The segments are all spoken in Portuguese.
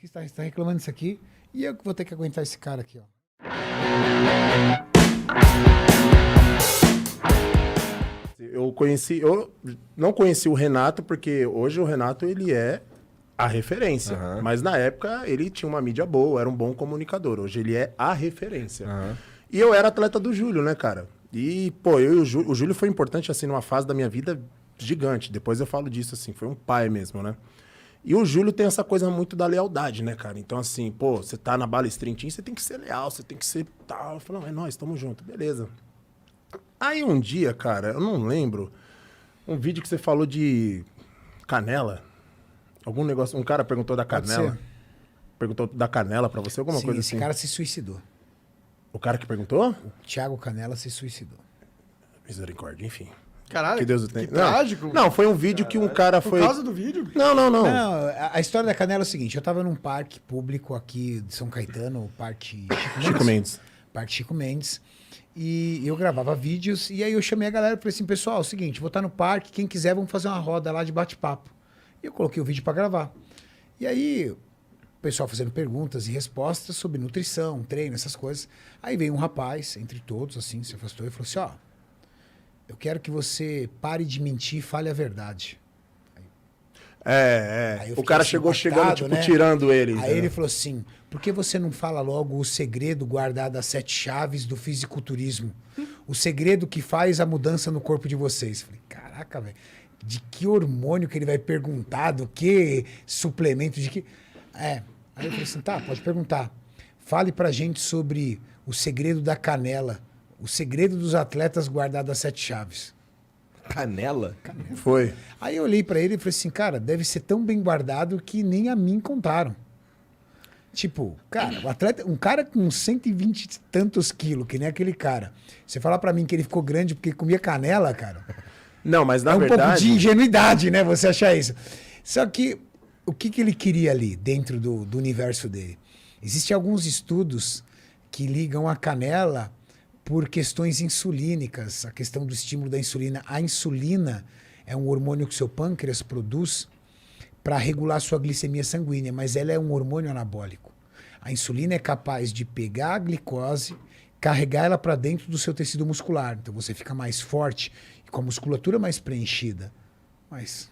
que você tá reclamando disso aqui? E eu que vou ter que aguentar esse cara aqui, ó. Eu não conheci o Renato, porque hoje o Renato, ele é a referência. Mas na época, ele tinha uma mídia boa, era um bom comunicador. Hoje ele é a referência. E eu era atleta do Júlio, né, cara? E, pô, o Júlio foi importante, assim, numa fase da minha vida gigante. Depois eu falo disso, assim, foi um pai mesmo, né? E o Júlio tem essa coisa muito da lealdade, né, cara? Então, assim, pô, você tá na Bala Stream Team, você tem que ser leal, você tem que ser tal. Eu falo, não, é nóis, tamo junto, beleza. Aí um dia, cara, eu não lembro, um vídeo que você falou de canela, algum negócio, um cara perguntou da canela. Perguntou da canela pra você, alguma coisa assim? Esse cara se suicidou. O cara que perguntou? O Thiago Canela se suicidou. Misericórdia, enfim. Caralho, que Deus o tenha. que trágico. Não, foi um vídeo que um cara foi... Por causa do vídeo? Não. Não, a história da canela é o seguinte, eu tava num parque público aqui de São Caetano, o Parque Chico Mendes. Parque Chico Mendes. E eu gravava vídeos, e aí eu chamei a galera e falei assim, pessoal, é o seguinte, vou estar no parque, quem quiser, vamos fazer uma roda lá de bate-papo. E eu coloquei o vídeo pra gravar. E aí, o pessoal fazendo perguntas e respostas sobre nutrição, treino, essas coisas. Aí veio um rapaz, entre todos, assim, se afastou e falou assim, ó, eu quero que você pare de mentir e fale a verdade. O cara assim, chegando, tipo, né? tirando ele. Aí ele falou assim, por que você não fala logo o segredo guardado às 7 chaves do fisiculturismo? O segredo que faz a mudança no corpo de vocês. Falei, caraca, velho, de que hormônio que ele vai perguntar, do que suplemento, de que... Aí eu falei assim, tá, pode perguntar. Fale pra gente sobre o segredo da canela, o segredo dos atletas guardado às 7 chaves. Canela? Foi. Aí eu olhei pra ele e falei assim, cara, deve ser tão bem guardado que nem a mim contaram. Tipo, cara, o atleta, um cara com 120 e tantos quilos, que nem aquele cara. Você falar pra mim que ele ficou grande porque comia canela, cara. Não, mas na é um verdade... pouco de ingenuidade, né? Você achar isso. Só que o que ele queria ali dentro do universo dele? Existem alguns estudos que ligam a canela por questões insulínicas, a questão do estímulo da insulina. A insulina é um hormônio que o seu pâncreas produz para regular sua glicemia sanguínea, mas ela é um hormônio anabólico. A insulina é capaz de pegar a glicose, carregar ela para dentro do seu tecido muscular. Então você fica mais forte e com a musculatura mais preenchida. Mas...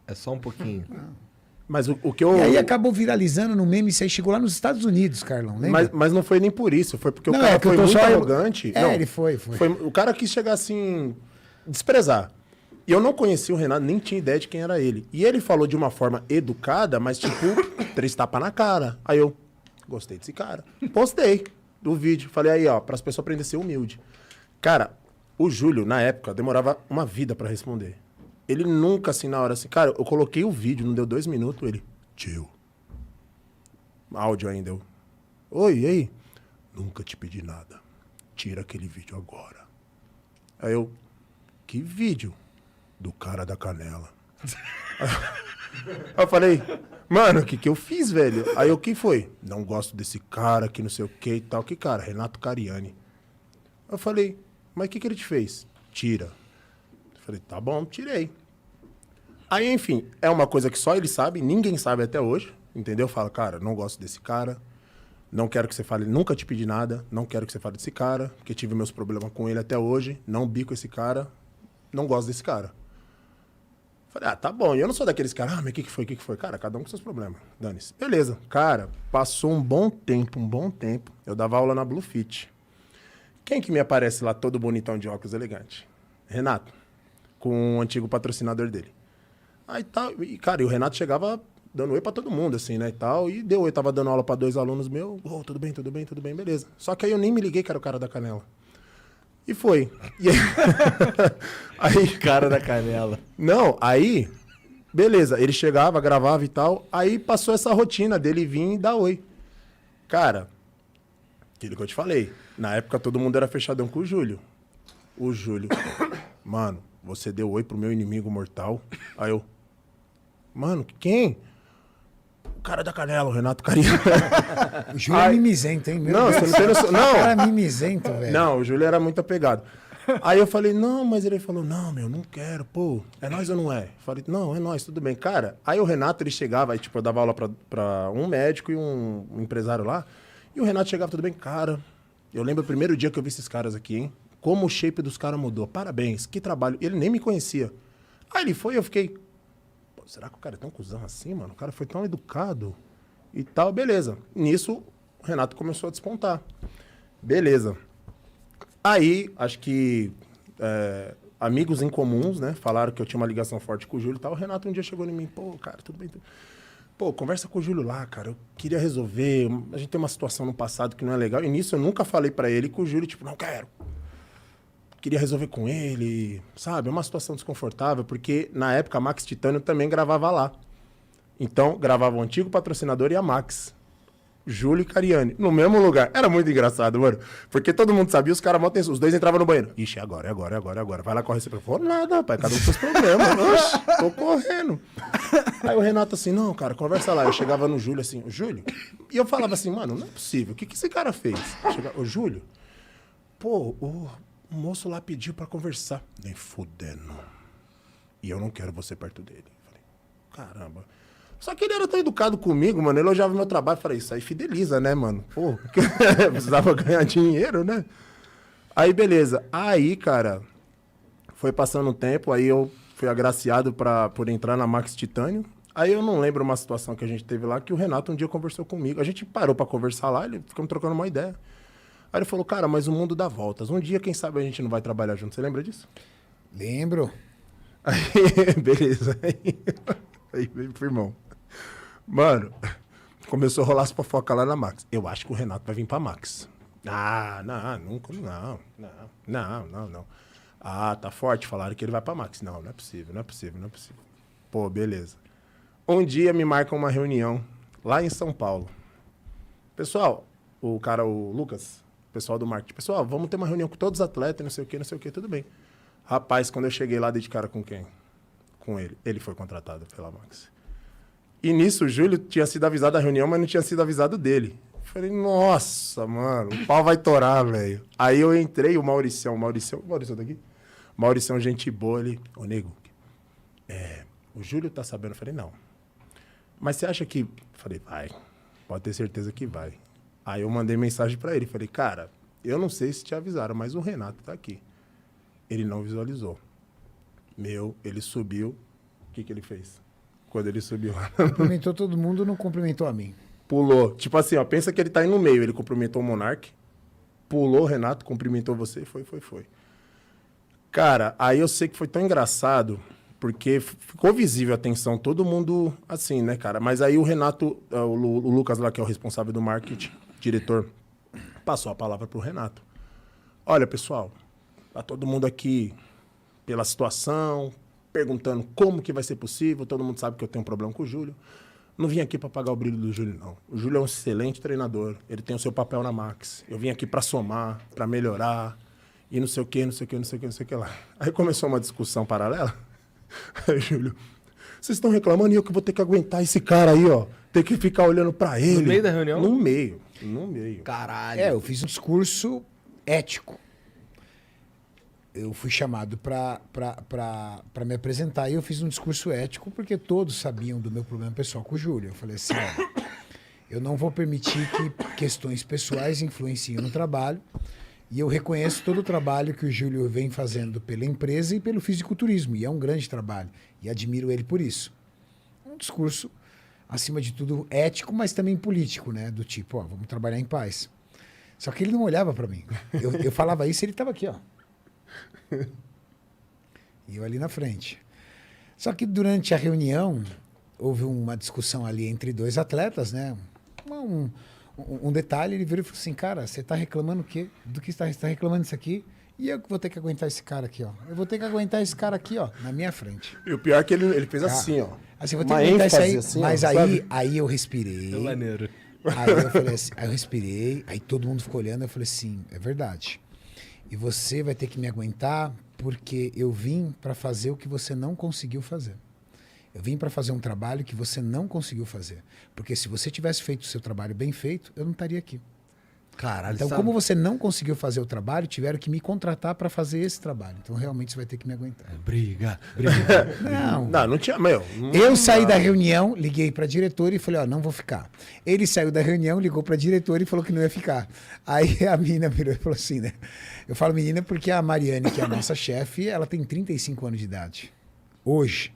É só um pouquinho. Mas o que eu... E aí acabou viralizando no meme, isso aí chegou lá nos Estados Unidos, Carlão, lembra? Mas não foi nem por isso, foi porque Não, o cara é que eu foi tô muito só- arrogante. É, Não, ele foi. O cara quis chegar assim, desprezar. E eu não conhecia o Renato, nem tinha ideia de quem era ele. E ele falou de uma forma educada, mas tipo, 3 tapas na cara. Aí eu, gostei desse cara. Postei do vídeo. Falei aí, ó, para as pessoas aprenderem a ser humilde. Cara, o Júlio, na época, demorava uma vida para responder. Ele nunca, assim, na hora, assim, cara, eu coloquei o vídeo, não deu 2 minutos, ele, tio. Áudio ainda, eu, oi, e aí? Nunca te pedi nada. Tira aquele vídeo agora. Aí eu, que vídeo? Do cara da canela. Aí eu falei, mano, o que eu fiz, velho? Aí eu, quem foi? Não gosto desse cara, que não sei o que e tal. Que cara? Renato Cariani. Eu falei, mas o que ele te fez? Tira. Eu falei, tá bom, tirei. Aí, enfim, é uma coisa que só ele sabe, ninguém sabe até hoje, entendeu? Fala, cara, não gosto desse cara, não quero que você fale, nunca te pedi nada, não quero que você fale desse cara, porque tive meus problemas com ele até hoje, não bico esse cara, não gosto desse cara. Falei, ah, tá bom. E eu não sou daqueles caras, ah, mas o que foi? Cara, cada um com seus problemas. Dane-se. Beleza. Cara, passou um bom tempo. Eu dava aula na Blue Fit. Quem que me aparece lá todo bonitão de óculos elegante? Renato. Com o antigo patrocinador dele. Aí tal. E, cara, e o Renato chegava dando oi pra todo mundo, assim, né, e tal. E deu oi. Tava dando aula pra 2 alunos meus. Oh, tudo bem, beleza. Só que aí eu nem me liguei que era o cara da canela. E foi. E aí, Cara da canela. não, aí, beleza, ele chegava, gravava e tal, aí passou essa rotina dele vir e dar oi. Cara, aquilo que eu te falei, na época todo mundo era fechadão com o Júlio. O Júlio, mano, você deu oi pro meu inimigo mortal? Aí eu, mano, quem? O cara da canela, o Renato Cariani. O Júlio é mimizento, hein? Meu Não, Deus. você não tem noção. Não. O cara é mimizento, velho. Não, o Júlio era muito apegado. Aí eu falei, não, mas ele falou, não, meu, não quero, pô, é nós ou não é? Eu falei, não, é nós, tudo bem. Cara, aí o Renato, ele chegava, aí tipo, eu dava aula pra um médico e um empresário lá, e o Renato chegava, tudo bem, cara, eu lembro o primeiro dia que eu vi esses caras aqui, hein? Como o shape dos caras mudou, parabéns, que trabalho. Ele nem me conhecia. Aí ele foi, eu fiquei, pô, será que o cara é tão cuzão assim, mano? O cara foi tão educado e tal, beleza. Nisso, o Renato começou a despontar. Beleza. Aí, acho que amigos em comuns, né? Falaram que eu tinha uma ligação forte com o Júlio e tal. O Renato um dia chegou em mim, pô, cara, tudo bem? Pô, conversa com o Júlio lá, cara. Eu queria resolver. A gente tem uma situação no passado que não é legal. E nisso eu nunca falei pra ele que o Júlio, tipo, não quero. Queria resolver com ele, sabe? É uma situação desconfortável, porque na época a Max Titânio também gravava lá. Então, gravava o antigo patrocinador e a Max. Júlio e Cariani, no mesmo lugar. Era muito engraçado, mano. Porque todo mundo sabia, os caras mal tem... Os dois entravam no banheiro. Ixi, é agora. Vai lá, corre. Você falou, nada, rapaz, cada um com seus problemas. Oxe, tô correndo. Aí o Renato assim, não, cara, conversa lá. Eu chegava no Júlio assim, Júlio. E eu falava assim, mano, não é possível. O que esse cara fez? Ô, Júlio, pô, o moço lá pediu pra conversar. Nem fudendo. E eu não quero você perto dele. Falei, caramba. Só que ele era tão educado comigo, mano. Ele elogiava meu trabalho. Falei, isso aí fideliza, né, mano? Pô, precisava ganhar dinheiro, né? Aí, beleza. Aí, cara, foi passando um tempo. Aí eu fui agraciado por entrar na Max Titânio. Aí eu não lembro uma situação que a gente teve lá que o Renato um dia conversou comigo. A gente parou pra conversar lá, ele ficamos trocando uma ideia. Aí ele falou, cara, mas o mundo dá voltas. Um dia, quem sabe, a gente não vai trabalhar junto. Você lembra disso? Lembro. Aí, beleza. Aí veio pro irmão. Mano, começou a rolar as fofocas lá na Max. Eu acho que o Renato vai vir pra Max. Ah, nunca, não. Ah, tá forte, falaram que ele vai pra Max. Não é possível. Pô, beleza. Um dia me marcam uma reunião lá em São Paulo. Pessoal, o Lucas, pessoal do marketing. Pessoal, vamos ter uma reunião com todos os atletas, não sei o que, tudo bem. Rapaz, quando eu cheguei lá, dei de cara com quem? Com ele. Ele foi contratado pela Max. E nisso, o Júlio tinha sido avisado da reunião, mas não tinha sido avisado dele. Falei, nossa, mano, o pau vai torar, velho. Aí eu entrei, o Mauricião daqui? Mauricião, gente boa, ele... Ô, nego, o Júlio tá sabendo? Eu falei, não. Mas você acha que... Falei, vai, pode ter certeza que vai. Aí eu mandei mensagem pra ele, falei, cara, eu não sei se te avisaram, mas o Renato tá aqui. Ele não visualizou. Ele subiu, o que ele fez? Quando ele subiu lá. Cumprimentou todo mundo, não cumprimentou a mim. Pulou. Tipo assim, ó, pensa que ele tá aí no meio. Ele cumprimentou o Monark, pulou o Renato, cumprimentou você, foi. Cara, aí eu sei que foi tão engraçado, porque ficou visível a tensão, todo mundo assim, né, cara? Mas aí o Renato, o Lucas lá, que é o responsável do marketing, diretor, passou a palavra pro Renato. Olha, pessoal, tá todo mundo aqui pela situação, perguntando como que vai ser possível. Todo mundo sabe que eu tenho um problema com o Júlio. Não vim aqui para apagar o brilho do Júlio, não. O Júlio é um excelente treinador. Ele tem o seu papel na Max. Eu vim aqui para somar, para melhorar. E não sei o que lá. Aí começou uma discussão paralela. Aí, Júlio, vocês estão reclamando e eu que vou ter que aguentar esse cara aí, ó. Ter que ficar olhando para ele. No meio da reunião? No meio. Caralho. Eu fiz um discurso ético. Eu fui chamado para me apresentar e eu fiz um discurso ético porque todos sabiam do meu problema pessoal com o Júlio. Eu falei assim, ó, eu não vou permitir que questões pessoais influenciem no trabalho e eu reconheço todo o trabalho que o Júlio vem fazendo pela empresa e pelo fisiculturismo, e é um grande trabalho, e admiro ele por isso. Um discurso, acima de tudo, ético, mas também político, né? Do tipo, ó, vamos trabalhar em paz. Só que ele não olhava para mim. Eu falava isso e ele estava aqui, ó. E eu ali na frente. Só que durante a reunião, houve uma discussão ali entre dois atletas, né? Um detalhe, ele virou e falou assim, cara, você está reclamando o quê? Do que você está reclamando isso aqui? E eu que vou ter que aguentar esse cara aqui, ó. Eu vou ter que aguentar esse cara aqui, ó, na minha frente. E o pior é que ele fez assim, ó. Assim, eu vou ter que aguentar isso aí. Assim, mas ó, aí eu respirei. É maneiro. Aí eu falei assim, aí eu respirei, aí todo mundo ficou olhando, eu falei assim, é verdade. E você vai ter que me aguentar porque eu vim para fazer o que você não conseguiu fazer. Eu vim para fazer um trabalho que você não conseguiu fazer. Porque se você tivesse feito o seu trabalho bem feito, eu não estaria aqui. Caralho, Então, sabe? como você não conseguiu fazer o trabalho, tiveram que me contratar para fazer esse trabalho. Então, realmente, você vai ter que me aguentar. Briga. Não tinha, meu. Eu saí da reunião, liguei para a diretora e falei, ó, não vou ficar. Ele saiu da reunião, ligou para a diretora e falou que não ia ficar. Aí a menina virou e falou assim, né? Eu falo menina porque a Mariane, que é a nossa chefe, ela tem 35 anos de idade. Hoje.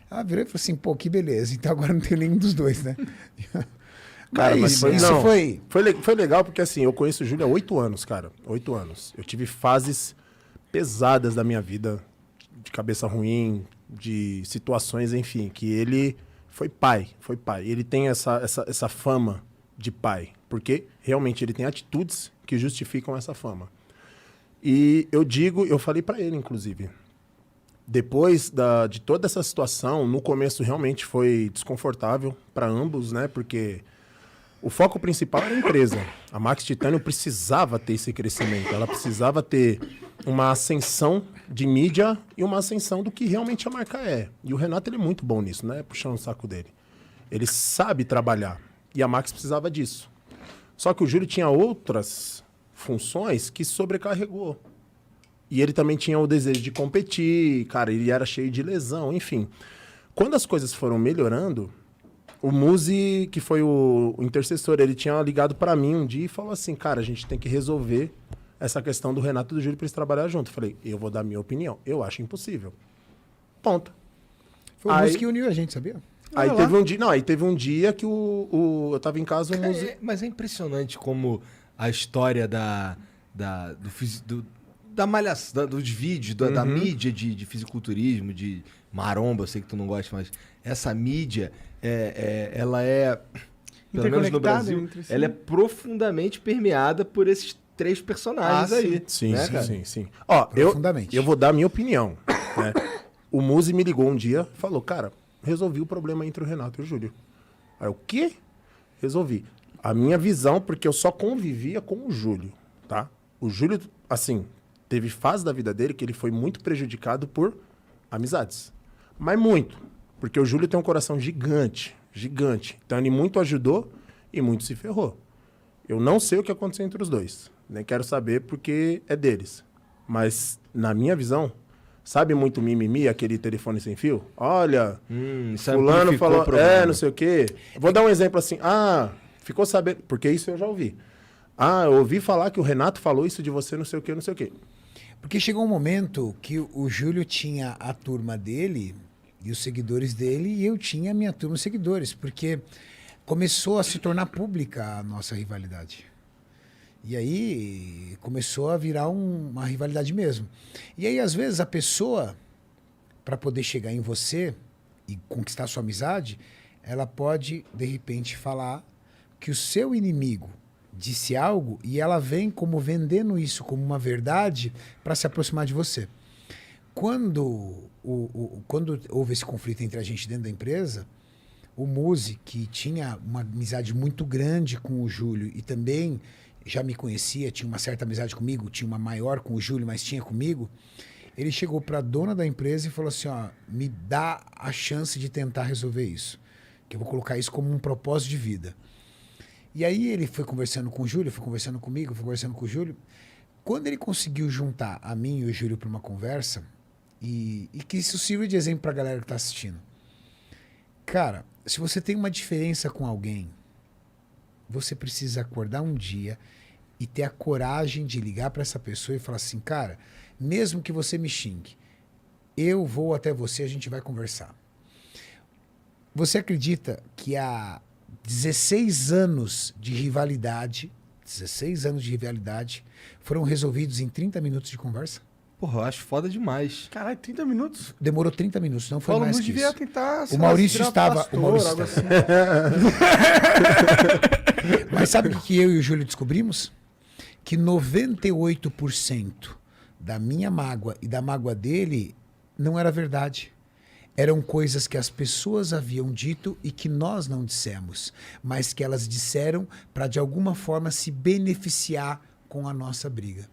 Ela virou e falou assim, pô, que beleza. Então agora não tem nenhum dos dois, né? Cara, mas isso foi, isso não, foi... foi legal porque assim, eu conheço o Júlio há 8 anos, cara. 8 anos. Eu tive fases pesadas da minha vida, de cabeça ruim, de situações, enfim, que ele foi pai. Ele tem essa fama de pai, porque realmente ele tem atitudes que justificam essa fama. E eu falei pra ele, inclusive, depois de toda essa situação, no começo realmente foi desconfortável para ambos, né? Porque o foco principal era a empresa. A Max Titânio precisava ter esse crescimento. Ela precisava ter uma ascensão de mídia e uma ascensão do que realmente a marca é. E o Renato, ele é muito bom nisso, né? Puxando o saco dele. Ele sabe trabalhar. E a Max precisava disso. Só que o Júlio tinha outras funções que sobrecarregou. E ele também tinha o desejo de competir. Cara, ele era cheio de lesão, enfim. Quando as coisas foram melhorando... O Muzi, que foi o intercessor, ele tinha ligado pra mim um dia e falou assim, cara, a gente tem que resolver essa questão do Renato e do Júlio pra eles trabalhar junto. Eu falei, eu vou dar minha opinião. Eu acho impossível. Ponto. Foi o Muzi que uniu a gente, sabia? Aí teve um dia que eu tava em casa, o Muzi... Mas é impressionante como a história da malhação, dos vídeos, da mídia de fisiculturismo, de maromba, eu sei que tu não gosta, mas essa mídia, ela é, pelo menos no Brasil, si. ela é profundamente permeada por esses 3 personagens aí. Sim, né, sim, cara? sim. Ó, Profundamente. eu vou dar a minha opinião, né? O Muzi me ligou um dia, falou, cara, resolvi o problema entre o Renato e o Júlio. Aí, o quê? Resolvi. A minha visão, porque eu só convivia com o Júlio, tá? O Júlio, assim, teve fase da vida dele que ele foi muito prejudicado por amizades. Mas muito. Porque o Júlio tem um coração gigante, gigante. Então ele muito ajudou e muito se ferrou. Eu não sei o que aconteceu entre os dois. Nem quero saber porque é deles. Mas, na minha visão, sabe muito mimimi, aquele telefone sem fio? Olha, Isso fulano amplificou falou, o problema. não sei o quê. Vou dar um exemplo assim. Ficou sabendo, porque isso eu já ouvi. Eu ouvi falar que o Renato falou isso de você, não sei o quê, não sei o quê. Porque chegou um momento que o Júlio tinha a turma dele e os seguidores dele e eu tinha a minha turma de seguidores, porque começou a se tornar pública a nossa rivalidade. E aí começou a virar uma rivalidade mesmo. E aí, às vezes, a pessoa, para poder chegar em você e conquistar sua amizade, ela pode, de repente, falar que o seu inimigo disse algo e ela vem como vendendo isso como uma verdade para se aproximar de você. Quando houve esse conflito entre a gente dentro da empresa, o Muzi, que tinha uma amizade muito grande com o Júlio e também já me conhecia, tinha uma certa amizade comigo, tinha uma maior com o Júlio, mas tinha comigo, ele chegou para a dona da empresa e falou assim, ó, me dá a chance de tentar resolver isso, que eu vou colocar isso como um propósito de vida. E aí ele foi conversando com o Júlio, foi conversando comigo, foi conversando com o Júlio. Quando ele conseguiu juntar a mim e o Júlio para uma conversa, e que isso sirva de exemplo para a galera que está assistindo. Cara, se você tem uma diferença com alguém, você precisa acordar um dia e ter a coragem de ligar para essa pessoa e falar assim, cara, mesmo que você me xingue, eu vou até você, a gente vai conversar. Você acredita que há 16 anos de rivalidade, 16 anos de rivalidade, foram resolvidos em 30 minutos de conversa? Porra, eu acho foda demais. Caralho, 30 minutos? Demorou 30 minutos, não foi Paulo mais Muzi que devia isso. tentar... O Maurício virar estava... pastor, o Maurício algo estava. assim. Mas sabe o que eu e o Júlio descobrimos? Que 98% da minha mágoa e da mágoa dele não era verdade. Eram coisas que as pessoas haviam dito e que nós não dissemos, mas que elas disseram para, de alguma forma, se beneficiar com a nossa briga.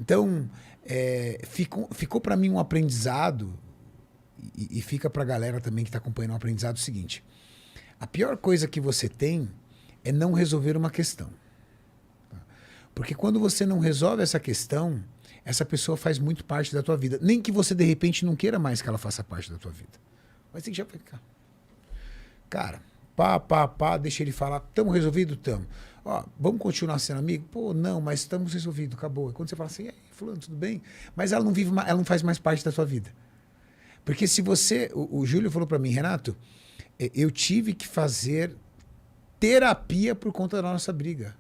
Então, ficou para mim um aprendizado, e fica para a galera também que está acompanhando um aprendizado, o seguinte: a pior coisa que você tem é não resolver uma questão. Porque quando você não resolve essa questão, essa pessoa faz muito parte da tua vida. Nem que você, de repente, não queira mais que ela faça parte da tua vida. Mas tem que já ficar. Cara, deixa ele falar. Tamo resolvido? Tamo. Ó, vamos continuar sendo amigo? Pô, não, mas estamos resolvidos, acabou. Quando você fala assim, aí, fulano, tudo bem? Mas ela não vive, ela não faz mais parte da tua vida. Porque se você... O Júlio falou pra mim, Renato, eu tive que fazer terapia por conta da nossa briga.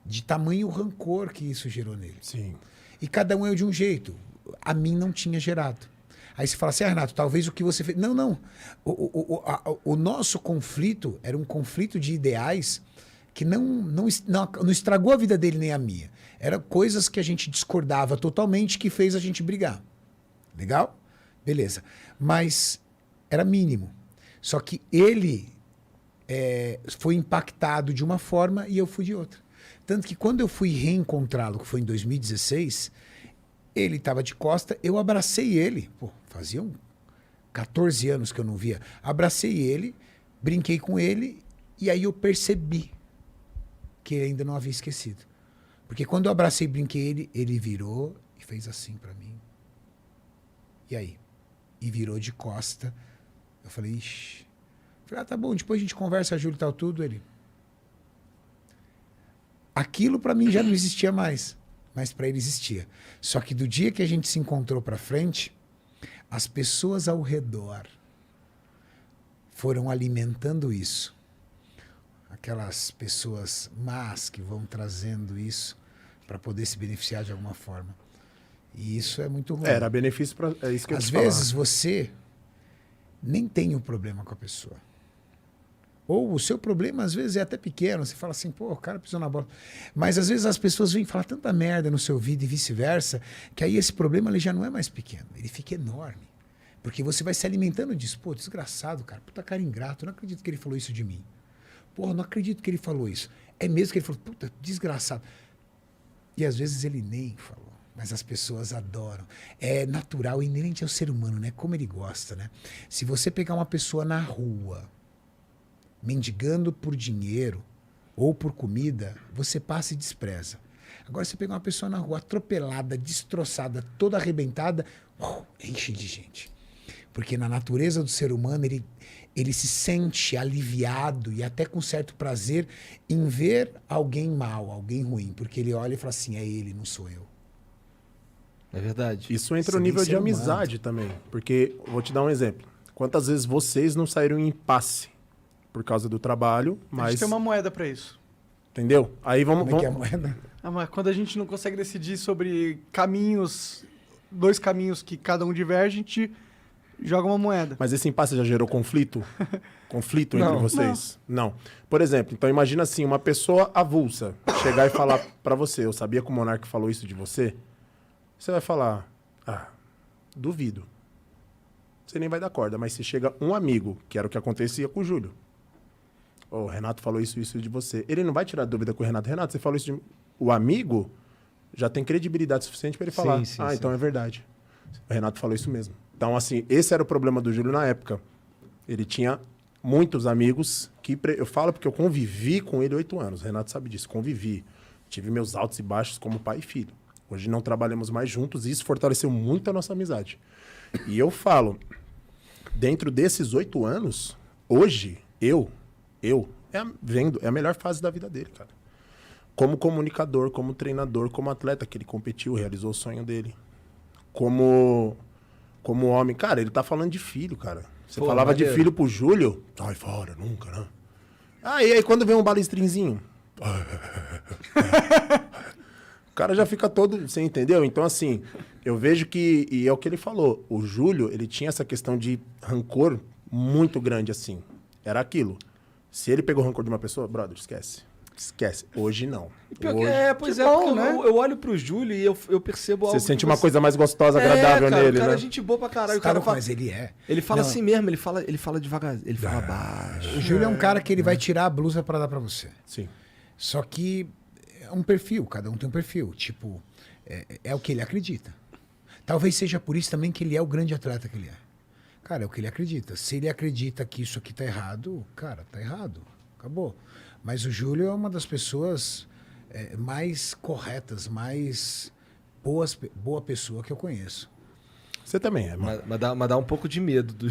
De tamanho rancor que isso gerou nele. Sim. E cada um é de um jeito. A mim não tinha gerado. Aí você fala assim, Renato, talvez o que você fez... Não. O nosso conflito era um conflito de ideais que não estragou a vida dele nem a minha. Eram coisas que a gente discordava totalmente que fez a gente brigar. Legal? Beleza. Mas era mínimo. Só que ele foi impactado de uma forma e eu fui de outra. Tanto que quando eu fui reencontrá-lo, que foi em 2016, ele estava de costa, eu abracei ele. Pô, faziam 14 anos que eu não via. Abracei ele, brinquei com ele, e aí eu percebi que ele ainda não havia esquecido. Porque quando eu abracei e brinquei ele, ele virou e fez assim para mim. E aí? E virou de costa. Eu falei, ixi. Falei, tá bom, depois a gente conversa, Júlio e tal, tudo. Ele... Aquilo para mim já não existia mais, mas para ele existia. Só que do dia que a gente se encontrou para frente, as pessoas ao redor foram alimentando isso. Aquelas pessoas más que vão trazendo isso para poder se beneficiar de alguma forma. E isso é muito ruim. Era benefício para... É isso que eu Às te vezes falar. você nem tem um problema com a pessoa. Ou o seu problema, às vezes, é até pequeno. Você fala assim, pô, o cara pisou na bola. Mas, às vezes, as pessoas vêm falar tanta merda no seu ouvido e vice-versa, que aí esse problema ele já não é mais pequeno. Ele fica enorme. Porque você vai se alimentando disso. Pô, desgraçado, cara. Puta cara ingrato. Eu não acredito que ele falou isso de mim. Pô, não acredito que ele falou isso. É mesmo que ele falou, puta, desgraçado. E, às vezes, ele nem falou. Mas as pessoas adoram. É natural, inerente ao ser humano, né? Como ele gosta, né? Se você pegar uma pessoa na rua... mendigando por dinheiro ou por comida, você passa e despreza. Agora você pega uma pessoa na rua atropelada, destroçada, toda arrebentada, enche de gente. Porque na natureza do ser humano, ele se sente aliviado e até com certo prazer em ver alguém mal, alguém ruim. Porque ele olha e fala assim, é ele, não sou eu. É verdade. Isso entra Você no nível nem de ser humano. amizade também. Porque, vou te dar um exemplo. Quantas vezes vocês não saíram em impasse por causa do trabalho, A mas... gente tem uma moeda pra isso. Entendeu? Aí vamos... Como é que é a moeda? Mas quando a gente não consegue decidir sobre caminhos, dois caminhos que cada um diverge, a gente joga uma moeda. Mas esse impasse já gerou conflito? Conflito entre Não. vocês? Não. Por exemplo, então imagina assim, uma pessoa avulsa chegar e falar pra você, eu sabia que o Monark falou isso de você? Você vai falar, duvido. Você nem vai dar corda, mas se chega um amigo, que era o que acontecia com o Júlio. O Renato falou isso de você. Ele não vai tirar dúvida com o Renato. Renato, você falou isso de... O amigo já tem credibilidade suficiente para ele falar. Sim, sim. Então é verdade. O Renato falou isso mesmo. Então, assim, esse era o problema do Júlio na época. Ele tinha muitos amigos que... Eu falo porque eu convivi com ele 8 anos. O Renato sabe disso. Convivi. Tive meus altos e baixos como pai e filho. Hoje não trabalhamos mais juntos e isso fortaleceu muito a nossa amizade. E eu falo, dentro desses 8 anos, hoje, é a melhor fase da vida dele, cara. Como comunicador, como treinador, como atleta, que ele competiu, realizou o sonho dele. Como homem. Cara, ele tá falando de filho, cara. Você falava de filho pro Júlio, sai fora, nunca, né? E aí quando vem um balestrinzinho... O cara já fica todo... Você entendeu? Então, assim, eu vejo que... E é o que ele falou. O Júlio, ele tinha essa questão de rancor muito grande, assim. Era aquilo. Se ele pegou rancor de uma pessoa, brother, esquece. Esquece. Hoje, não. Pior Hoje, pois Que é, bom, porque né? eu olho pro Júlio e eu percebo algo. você sente que uma coisa mais gostosa, agradável cara, nele, o cara né? é gente boa pra caralho. O Cara, cara fala, mas ele é. ele fala Não, assim mesmo, ele fala devagar, ele fala baixo. O Júlio é um cara que ele vai tirar a blusa para dar para você. Sim. Só que é um perfil, cada um tem um perfil. Tipo, é o que ele acredita. Talvez seja por isso também que ele é o grande atleta que ele é. Cara, é o que ele acredita. Se ele acredita que isso aqui tá errado, cara, tá errado. Acabou. Mas o Júlio é uma das pessoas mais corretas, mais boa pessoa que eu conheço. Você também é, mano. Mas dá um pouco de medo.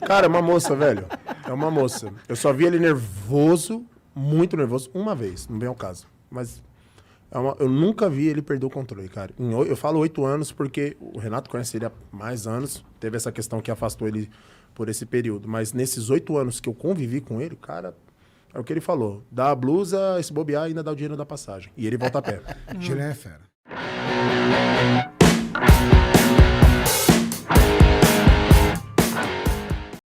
Cara, é uma moça, velho. É uma moça. Eu só vi ele nervoso, muito nervoso, uma vez. Não vem ao caso. Mas eu nunca vi ele perder o controle, cara. Eu falo 8 anos porque o Renato conhece ele há mais anos. Teve essa questão que afastou ele por esse período. Mas nesses 8 anos que eu convivi com ele, cara, é o que ele falou. Dá a blusa, se bobear, ainda dá o dinheiro da passagem. E ele volta a pé. Juliano é fera.